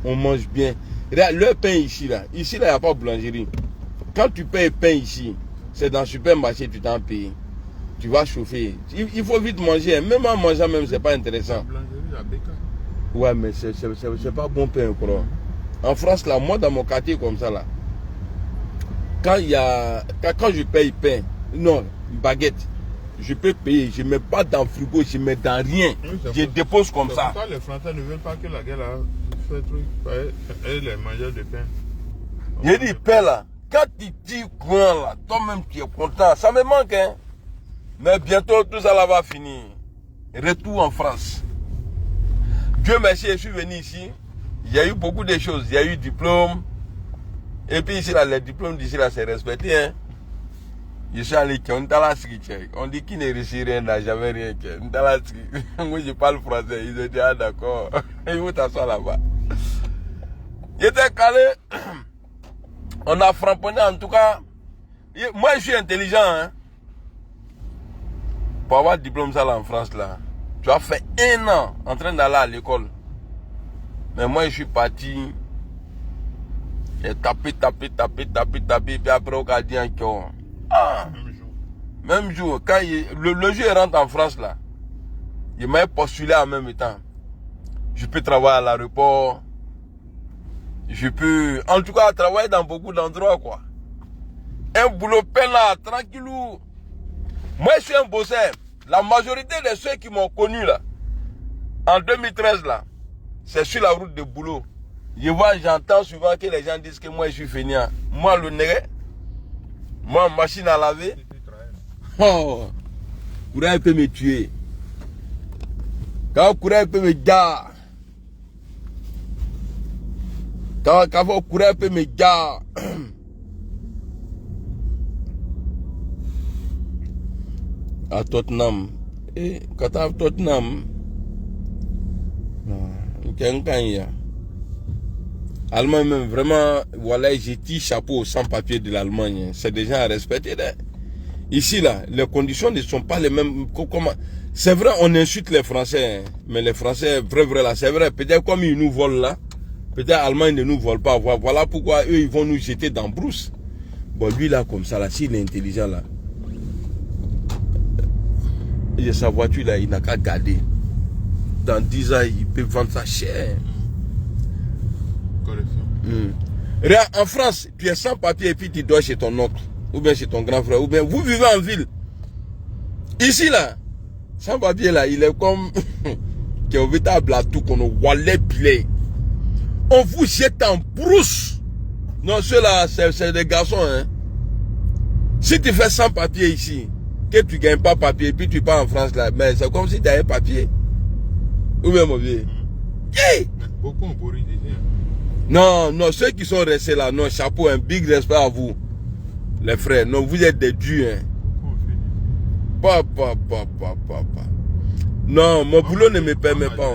On mange bien. Regarde, le pain ici, là, il n'y a pas de boulangerie. Quand tu payes pain ici, c'est dans le supermarché, tu t'en payes. Tu vas chauffer. Il faut vite manger. Même en mangeant, même, c'est pas intéressant. Ouais, mais c'est pas bon pain, quoi. En France, là, moi, dans mon quartier comme ça, là, quand je paye pain, non, baguette, je peux payer. Je ne mets pas dans le frigo, je ne mets dans rien. Oui, je dépose comme ça. Pourquoi les Français ne veulent pas que la guerre fait truc, et les mangeurs de pain. J'ai dit, pain, là, quand tu dis quoi, là, toi-même, tu es content. Ça me manque, hein. Mais bientôt, tout ça là va finir. Retour en France. Dieu merci, je suis venu ici. Il y a eu beaucoup de choses. Il y a eu diplôme. Et puis ici, là, les diplômes d'ici, là, c'est respecté. Hein. Je suis allé, on dit qu'il ne réussit rien, n'a jamais rien. Moi, je parle français. Ils ont dit, ah, d'accord. Il faut t'asseoir là-bas. J'étais calé. On a framponné, en tout cas. Moi, je suis intelligent, hein. Pour avoir le diplôme ça là en France là, tu as fait 1 an en train d'aller à l'école. Mais moi je suis parti, j'ai tapé, puis après on a dit encore. Ah, même jour, quand le jour il rentre en France là, il m'a postulé en même temps. Je peux travailler à l'aéroport, je peux, en tout cas travailler dans beaucoup d'endroits quoi. Un boulot peine là, tranquillou. Moi, je suis un bosseur. La majorité de ceux qui m'ont connu là, en 2013 là, c'est sur la route de boulot. J'entends souvent que les gens disent que moi je suis feignant. Moi, le nègre, moi, machine à laver. Oh, courage peut me tuer. Quand courage peut me gare. Quand courage peut me gare. À Tottenham. Et quand tu as Tottenham, Allemagne même, vraiment, voilà, j'ai dit chapeau sans papier de l'Allemagne. C'est des gens à respecter. Là. Ici, là, les conditions ne sont pas les mêmes. C'est vrai, on insulte les Français, hein, mais les Français, vrai, là, c'est vrai. Peut-être comme ils nous volent là, peut-être l'Allemagne ne nous vole pas. Voilà pourquoi eux, ils vont nous jeter dans brousse. Bon, lui, là, comme ça, là, s'il est intelligent, là, et sa voiture là, il n'a qu'à garder. Dans 10 ans, il peut vendre ça cher. Correction. Regarde, en France, tu es sans papier et puis tu dors chez ton oncle, ou bien chez ton grand frère, ou bien vous vivez en ville. Ici, là, sans papier, là, il est comme qui est au véritable à tout qu'on a wallet pilé. On vous jette en brousse. Non, ceux-là, c'est des garçons, hein. Si tu fais sans papier ici, que tu ne gagnes pas papier, puis tu pars en France, là, mais c'est comme si tu avais papier. Ou bien, mon vieux. Hey! Beaucoup ont bourré ici. Non, non, ceux qui sont restés là, non, chapeau, un big respect à vous, les frères. Non, vous êtes des dieux, hein. Papa. Non, mon boulot ne me permet pas.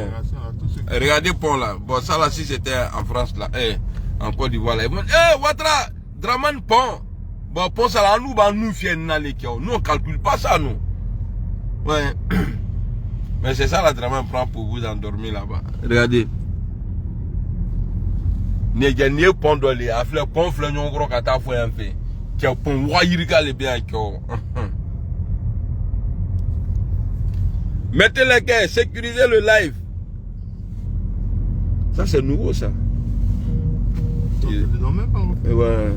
Regardez pont là. Bon, ça là, si c'était en France là, en Côte d'Ivoire là, ils vont dire, Ouattara, Draman pont. Bon, pont ça là, nous fiers les kios. Nous, on calcule pas ça, nous. Ouais. Mais c'est ça la Draman prend pour vous endormir là-bas. Regardez. N'est pont d'olé, a fait pont flanyon gros kata foué un peu. Qui a pont waïrika les bien kio. Mettez les gars, sécurisez le live. Ça c'est nouveau ça. Ils n'ont même pas refait. Ouais.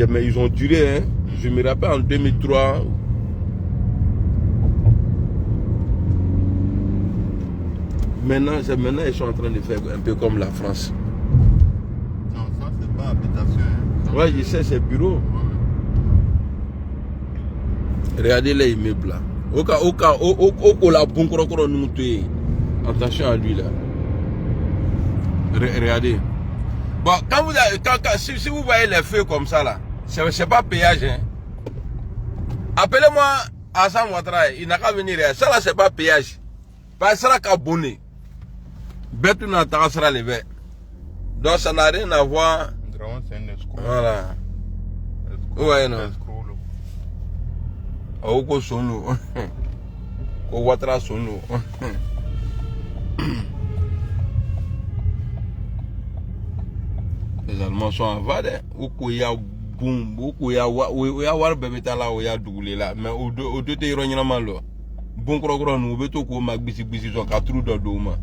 Mais ils ont duré, hein. Je me rappelle en 2003. Maintenant, ils sont en train de faire un peu comme la France. Non, ça c'est pas habitation. Hein. Ouais, je sais, c'est bureau. Ouais. Regardez les immeubles là. Attention à lui là. Regardez. Bon, quand vous si vous voyez les feux comme ça là, c'est pas péage. Hein. Appelez-moi Hassan Ouattara, il n'a qu'à venir. Ça là, c'est pas péage. Parce que ça là qu'à bonner. Bête n'a pas sera levé. Donc ça n'a rien à voir. C'est un escroc. Voilà. Ouais, non. Oko sono. Ko Ouattara sono. Les Allemands sont en vade. Oko ya boum. Oko ya war bebeta la o ya doublé là. Mais au deux te ironia malo. Bon krokro no beto ko magbisi bisi so ka trou do doma.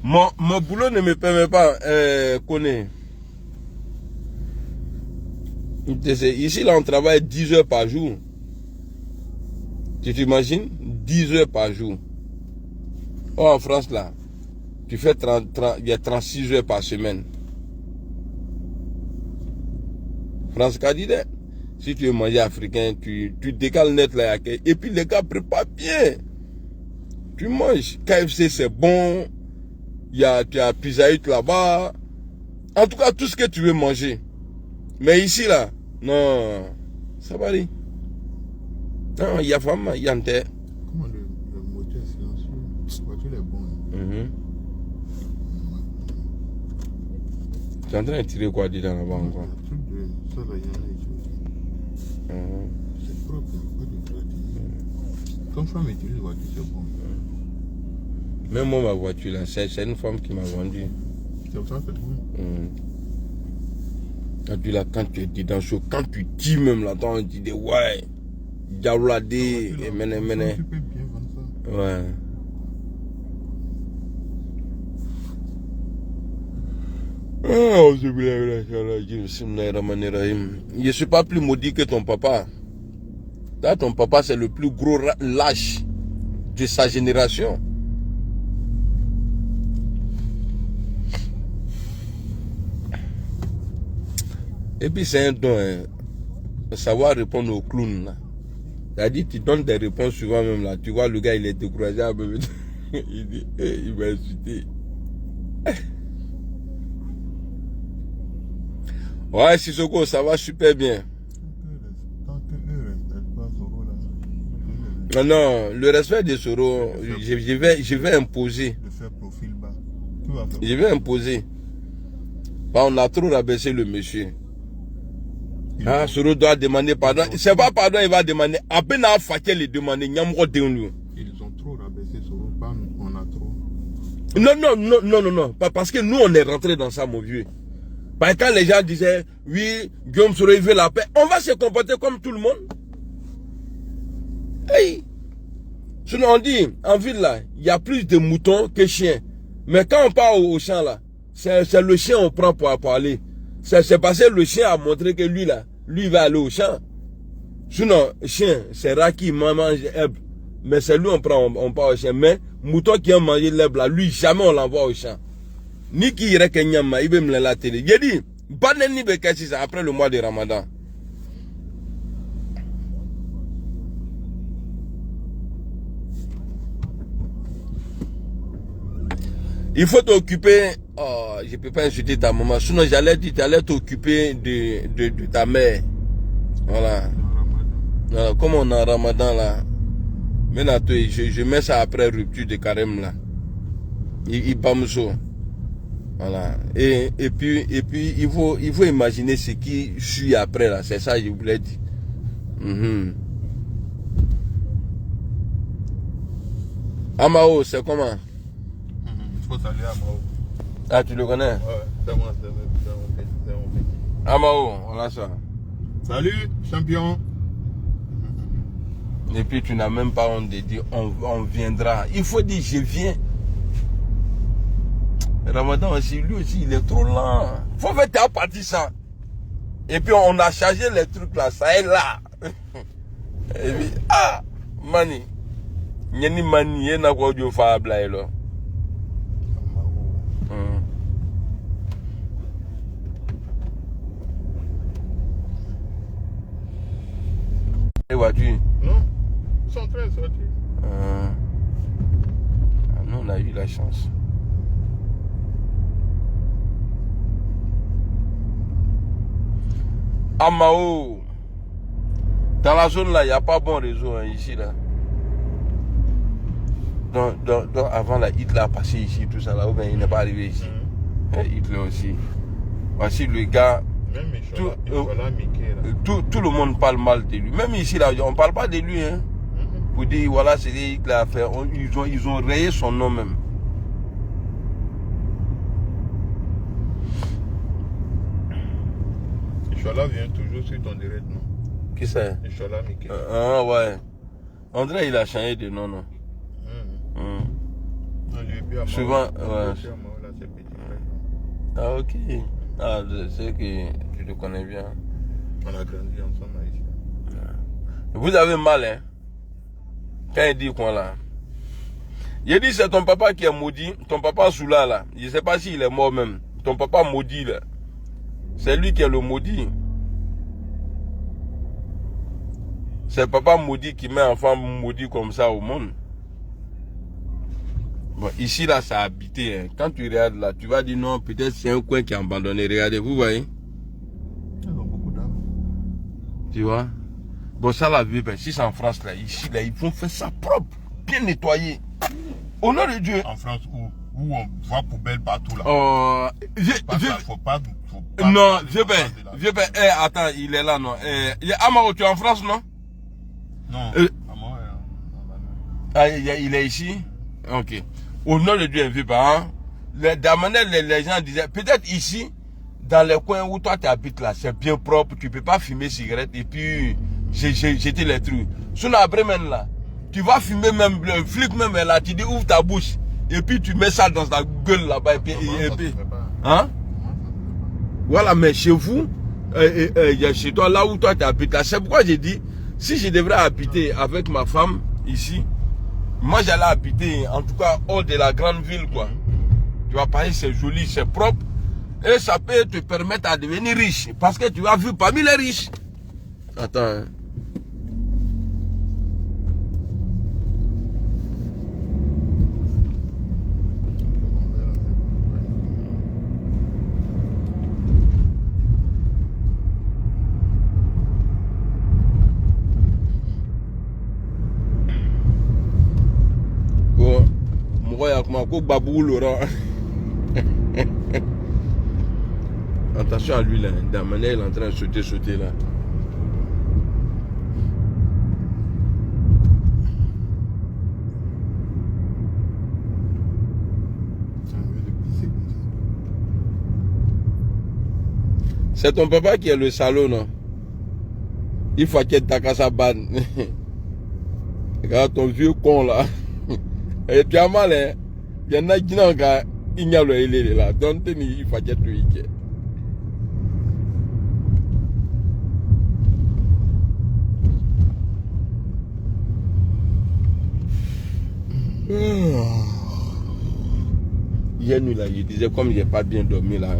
Mon boulot ne me permet pas, connaître. Ici, là, on travaille 10 heures par jour. Tu t'imagines? 10 heures par jour. Oh, en France, là, tu fais il y a 36 heures par semaine. France, candidat. Si tu veux manger africain, tu décales net là. Et puis, les gars préparent bien. Tu manges. KFC, c'est bon. Tu as Pizza Hut là-bas. En tout cas, tout ce que tu veux manger. Mais ici, là, non. Ça va aller. Non, il y a femme, il y a un terre. Comment le moteur silencieux? La voiture est bonne. Tu es en train de tirer quoi dedans là-bas encore? Un truc de ça là, il y en a ici aussi. C'est propre, pas de gratiner. Comme femme utilise la voiture, c'est bon. Même moi, ma voiture là, c'est une femme qui m'a vendu. C'est pour ça que c'est bon. Et puis là, quand tu es dedans, quand tu dis même là, tu dis ouais, diabladé, et mené. Tu peux bien vendre ça. Ouais. Je ne suis pas plus maudit que ton papa. Là, ton papa, c'est le plus gros lâche de sa génération. Et puis c'est un don, hein, savoir répondre aux clowns là. C'est-à-dire tu donnes des réponses souvent même là. Tu vois le gars il est découragé un peu. Il dit, il va insulter. Ouais, Sissoko, ça va super bien. Tant qu'eux respectent pas Soro là. Non, le respect de Soro, je vais imposer. De faire profil bas. Tu vas faire. Je vais imposer. Bah, on a trop rabaissé le monsieur. Ah, Soro doit demander pardon. C'est pas pardon, il va demander. À peine à faquer les demander. Ils ont trop rabaissé Soro, pas nous, on a trop. Non. Pas parce que nous, on est rentré dans ça, mon vieux. Parce que quand les gens disaient, oui, Guillaume Soro, il veut la paix, on va se comporter comme tout le monde. Hey, Sinon, on dit, en ville, là, il y a plus de moutons que chiens. Mais quand on part au champ, là, c'est le chien on prend pour aller. C'est parce que le chien a montré que lui, là, lui va aller au champ. Sinon, chien, c'est rare qu'il mange l'herbe. Mais c'est lui on prend, on part au champ. Mais mouton qui a mangé l'herbe, là, lui, jamais on l'envoie au champ. Ni qui irait kenyama, il veut me la télé. J'ai dit, banani bekasi ça après le mois de Ramadan. Il faut t'occuper, oh, je ne peux pas insulter ta maman, sinon j'allais dire, tu allais t'occuper de ta mère. Voilà. Voilà. Comme on est en Ramadan là, maintenant je mets ça après rupture de carême là. Il parle ça. Voilà. Et puis il faut imaginer ce qui suit après là, c'est ça que je voulais dire. Amao, c'est comment? Il faut saluer Amao. Ah, tu le connais? Ouais, c'est mon petit. Amao, voilà ça. Salut, champion. Et puis tu n'as même pas honte de dire on viendra. Il faut dire je viens. Ramadan aussi, lui aussi, il est trop lent. Faut faire ta partie ça. Et puis on a chargé les trucs là, ça est là. Et puis, ah, mani. Yeni mani, yena kwa ujo fabla elo. Et vois-tu? Non, ils sont en train de sortir. Nous, on a eu la chance. Amao. Dans la zone là, il n'y a pas bon réseau hein, ici là. Donc, avant là, Hitler a passé ici, tout ça là, ou bien il n'est pas arrivé ici. Hitler aussi. Voici le gars. Même tout le monde parle mal de lui. Même ici là, on ne parle pas de lui. Hein. Pour dire voilà, c'est Hitler a fait. Ils ont rayé son nom même. Inch'Allah vient toujours sur ton direct, non? Qui c'est? Inch'Allah Mickey. Ah ouais. André, il a changé de nom, non? Souvent, ouais. Ah ok. Ah, je sais que tu le connais bien. On a grandi ensemble ici. Vous avez mal, hein? Quand il dit quoi là? Il dit c'est ton papa qui est maudit. Ton papa Soula là. Je ne sais pas s'il est mort même. Ton papa maudit là. C'est lui qui est le maudit. C'est papa maudit qui met enfant maudit comme ça au monde. Bon, ici là, ça a habité. Hein. Quand tu regardes là, tu vas dire non, peut-être c'est un coin qui est abandonné. Regardez, vous voyez? Ils ont beaucoup d'arbres. Tu vois? Bon, ça la vie, ben, si c'est en France là, ici là, ils vont faire ça propre, bien nettoyé. Au nom de Dieu. En France où on voit poubelle partout là. Faut pas non, je vais, attends, il est là, non. Amaro, tu es en France, non? Non. Il est ici? Ok. Au nom de Dieu, vieux parents, les gens disaient, peut-être ici, dans les coins où toi tu habites là, c'est bien propre, tu peux pas fumer cigarette et puis jeter les trucs. Sinon après même là, tu vas fumer même, le flic même là, tu dis ouvre ta bouche et puis tu mets ça dans ta gueule là-bas et puis, hein? Voilà, mais chez vous, chez toi, là où toi tu habites là, c'est pourquoi j'ai dit, si je devrais habiter avec ma femme ici, moi j'allais habiter, en tout cas, hors de la grande ville, quoi. Tu vois, pareil, c'est joli, c'est propre. Et ça peut te permettre à devenir riche. Parce que tu as vu parmi les riches. Attends, hein. Babou Laurent. Attention à lui là, Damané il est en train de sauter là. C'est ton papa qui est le salaud, non? Il faut qu'il t'acasse sa banne. Regarde ton vieux con là. Et tu as mal, hein. Il y en a qui n'ont qu'à ignorer les là. Donc, il faut que tu y aies. Hier nuit là, je disais comme j'ai pas bien dormi là,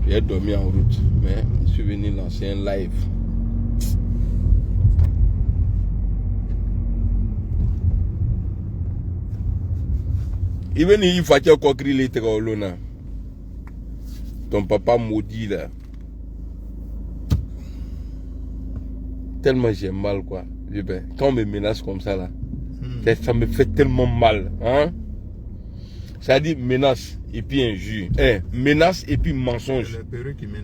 j'ai dormi en route, mais je suis venu lancer un live. Even il faut que tu cries les là. Ton papa maudit là. Tellement j'ai mal quoi. Quand on me menace comme ça là, ça me fait tellement mal, hein. Ça dit menace et puis injure. Menace et puis mensonge.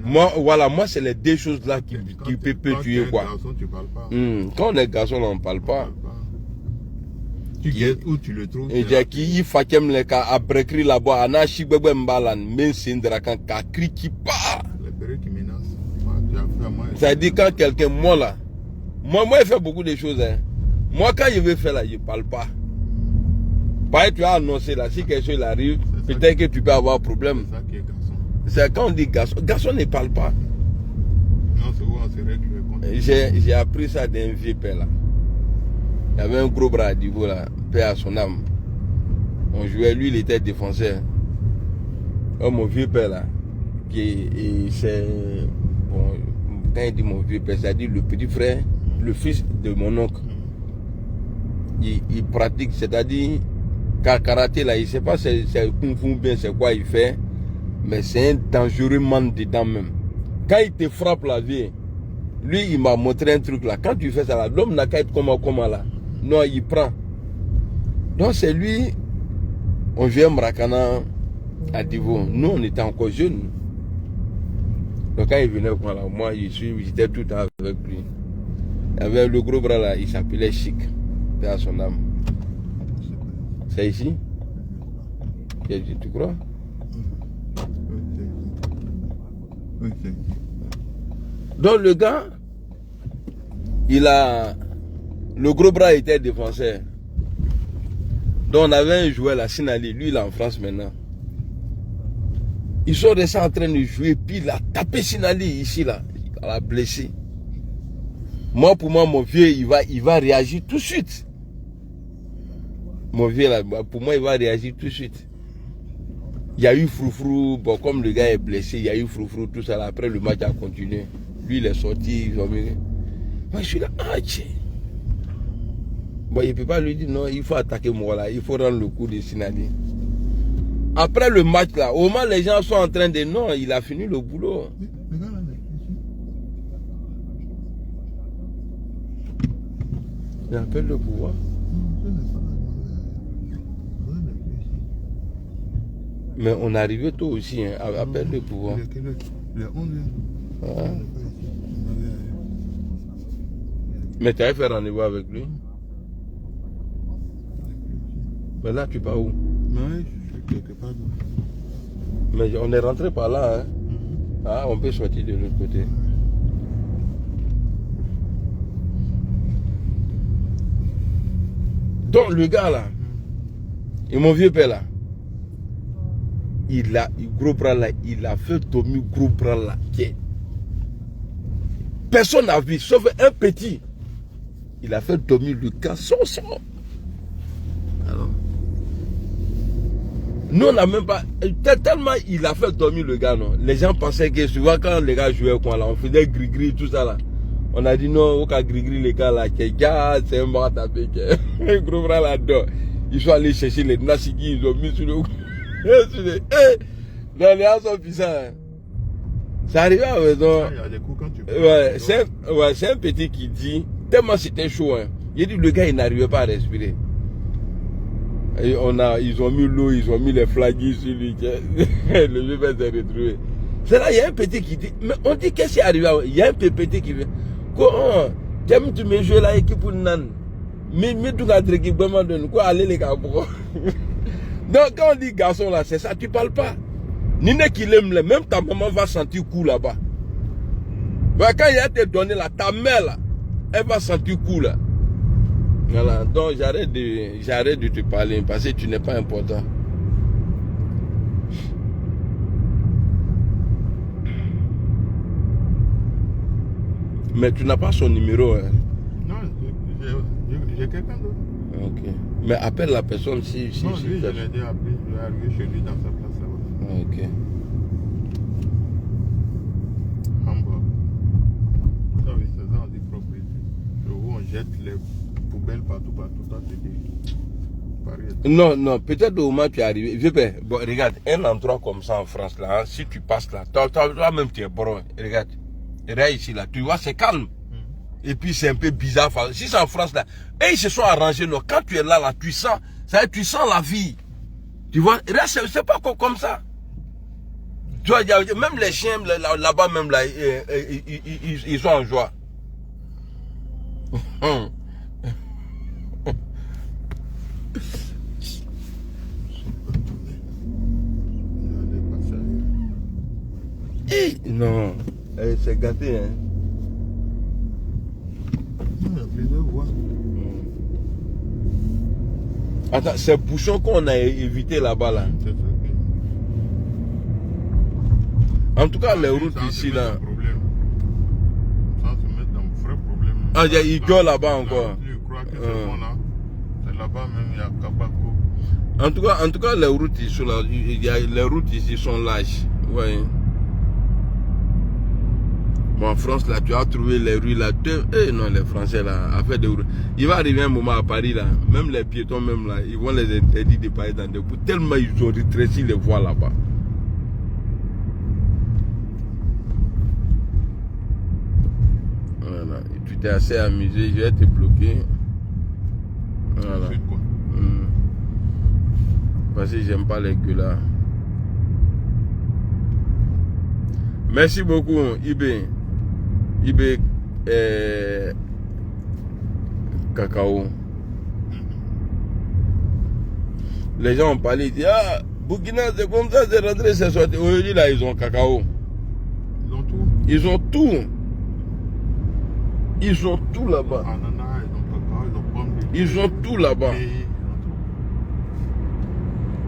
Moi, voilà, moi c'est les deux choses là qui peuvent tuer quoi. Garçon, tu parles pas. Quand on est garçon, on ne parle pas. Tu guettes où tu le trouves. Et j'ai qui fakem le cas après cri là-bas, anachi bebe mbalan, men sindra quand cri qui part. Les perruques qui menacent. Ça dit quand quelqu'un moi là, moi il fait beaucoup de choses hein. Moi quand je veux faire là, je parle pas. Pareil, tu as annoncé là, si quelque chose arrive, peut-être que tu peux avoir problème. C'est ça qui est garçon. C'est quand on dit garçon, garçon ne parle pas. Non, c'est où on se règle. J'ai appris ça d'un vieux père là. Il y avait un gros bras à Divo là, père à son âme. On jouait, lui il était défenseur. Oh, mon vieux père là, c'est, bon, quand il dit mon vieux père, c'est-à-dire le petit frère, le fils de mon oncle. Il pratique, c'est-à-dire, karaté là, il ne sait pas c'est kung fu bien, c'est quoi il fait, mais c'est un dangereux man dedans même. Quand il te frappe la vie, lui il m'a montré un truc là, quand tu fais ça là, l'homme n'a qu'à être comment là, non il prend. Donc c'est lui, on jouait Mrakana à Divo, nous on était encore jeunes. Donc quand il venait là, moi j'étais tout le temps avec lui. Il y avait le gros bras là, il s'appelait Chic, à son âme. C'est ici? Tu crois? Oui. Donc le gars, le gros bras était défenseur. Donc on avait un joueur là, Sinali, lui il est en France maintenant. Ils sont restés en train de jouer, puis il a tapé Sinali ici là, il l'a blessé. Moi pour moi, mon vieux, il va réagir tout de suite. Mon vieux là, pour moi il va réagir tout de suite. Il y a eu froufrou, bon comme le gars est blessé, il y a eu froufrou, tout ça là. Après le match a continué. Lui il est sorti, ils ont mis. Moi je suis là, tiens. Bon, il ne peut pas lui dire non, il faut attaquer moi là, il faut rendre le coup de Sinali. Après le match là, au moins les gens sont en train de non, il a fini le boulot. Il appelle le pouvoir. Mais on est arrivé tôt aussi, hein, appelle le pouvoir. Le 11. Ah. Mais tu avais fait rendez-vous avec lui? Mais là, tu pars où? Non, je suis quelque part. Mais on est rentré par là, hein? Ah, on peut sortir de l'autre côté. Donc, le gars là, et mon vieux père là, il gros bras là, il a fait Tommy gros bras là. Personne n'a vu, sauf un petit. Il a fait Tommy le cas sans. Alors, nous on n'a même pas, tellement il a fait dormir le gars, non. Les gens pensaient que souvent quand les gars jouaient quoi là, on faisait gris-gris, tout ça là. On a dit non, au cas gris-gris les gars là, c'est un bras tapé, un gros bras là-dedans. Ils sont allés chercher les nasiki, ils ont mis sur le non, les gens sont puissants. Hein. Ça arrive à la maison. Il y a des coups quand tu peux. Ouais, c'est un petit qui dit, tellement c'était chaud, hein. Il dit le gars il n'arrivait pas à respirer. Et ils ont mis l'eau, ils ont mis les flagues sur lui. Le vieux s'est retrouvé. C'est là, il y a un petit qui dit, mais on dit qu'est-ce qui est arrivé? Il y a un petit qui vient. Comment? T'aimes tu me jouer la équipe pour nan? Mais tu vas dire vraiment de nous. Quoi, allez les gars, pourquoi? Donc quand on dit garçon là, c'est ça, tu parles pas. Ni ne qu'il aime, même ta maman va sentir coup là-bas. Quand il a été donné là, ta mère là, elle va sentir coup là. Voilà, donc j'arrête de te parler parce que tu n'es pas important. Mais tu n'as pas son numéro, hein? Non, j'ai quelqu'un d'autre. Ok. Mais appelle la personne si Non, lui, je l'ai déjà appelé. Je vais arriver chez lui dans sa place là-bas. Ok. Hamburg. Vous savez, c'est ça, on dit propriété. Où on jette les poubelles partout. Toi, tu dis. Paris. Non, peut-être au moment où tu es arrivé. Bon, regarde, un endroit comme ça en France, là, hein, si tu passes là, toi-même tu es bon. Regarde ici, là, tu vois, c'est calme. Et puis c'est un peu bizarre. Si c'est en France, là, et ils se sont arrangés, non, quand tu es là, tu sens la vie. Tu vois, c'est pas comme ça. Tu vois, même les chiens, là-bas, même là, ils sont en joie. Non, c'est gâté, hein. Attends, c'est bouchon qu'on a évité là-bas, là. En tout cas, les routes ici, là. Ça se met dans un vrai problème. Ah, il gueule là-bas encore. Je crois que c'est bon là. C'est là-bas même, il y a Kabako. En tout cas, les routes ici, là, les routes ici sont larges. Ouais. Bon, en France, là, tu as trouvé les rues là. Non, les Français, là, à faire des routes. Il va arriver un moment à Paris, là. Même les piétons, même là, ils vont les interdire de passer dans des bouts. Tellement ils ont rétréci les voies là-bas. Voilà. Et tu t'es assez amusé, je vais te bloquer. Voilà. Parce que j'aime pas les gueulards. Merci beaucoup, Ibé. Cacao. Les gens ont parlé, ils disent, ah, Burkina, c'est comme ça, c'est rentré, c'est sorti. Aujourd'hui, là, ils ont cacao. Ils ont tout. Ils ont tout. Ils ont tout là-bas. Ananas, ils ont cacao, ils ont pommes. Ils ont tout là-bas.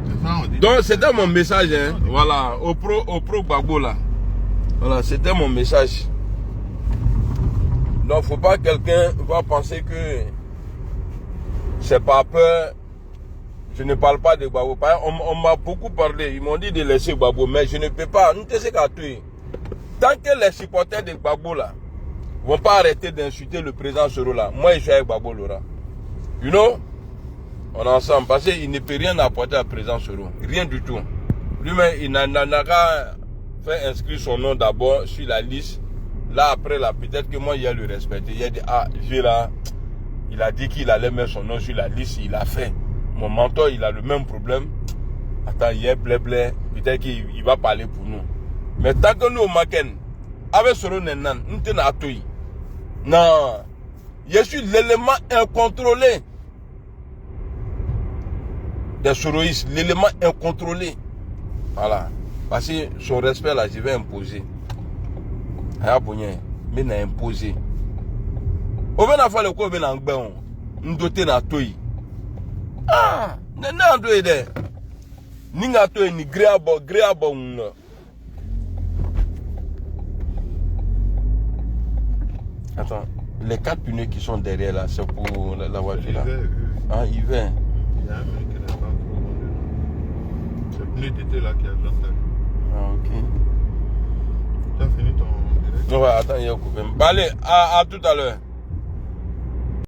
C'est ça, on dit. Donc, c'était mon message, hein. Voilà, au pro Gbagbo, là. Voilà, c'était mon message. Donc, faut pas que quelqu'un va penser que c'est par peur. Je ne parle pas de Gbagbo. On m'a beaucoup parlé. Ils m'ont dit de laisser Gbagbo, mais je ne peux pas. Tant que les supporters de Gbagbo là vont pas arrêter d'insulter le président Soro là, moi je suis avec Gbagbo Laurent. You know? On est ensemble. Parce qu'il ne peut rien apporter à président Soro. Rien du tout. Lui-même, il n'a qu'à faire inscrire son nom d'abord sur la liste. Là, après, là, peut-être que moi, il a le respecté. Il a dit, ah, j'ai là, il a dit qu'il allait mettre son nom sur la liste. Il a fait. Mon mentor, il a le même problème. Attends, il est blé. Peut-être qu'il va parler pour nous. Mais tant que nous, au Maken, avec Soro Nenan, nous sommes à tout. Non. Je suis l'élément incontrôlé des soroïstes. L'élément incontrôlé. Voilà. Parce que son respect là, je vais imposer. Mais n'a imposé. On va faire le coup, on va doter na toy. Ah, n'a doy de. Ni na toy ni gréabo. Attends, les 4 pneus qui sont derrière là, c'est pour la voiture là. Ah, il vient. Il y a un mec qui n'a pas trop. C'est le pneu d'été là qui a de l'entrée. Ah, ok. Tu as fini ton direct? Ouais, attends, il y a coupé. Allez, à tout à l'heure.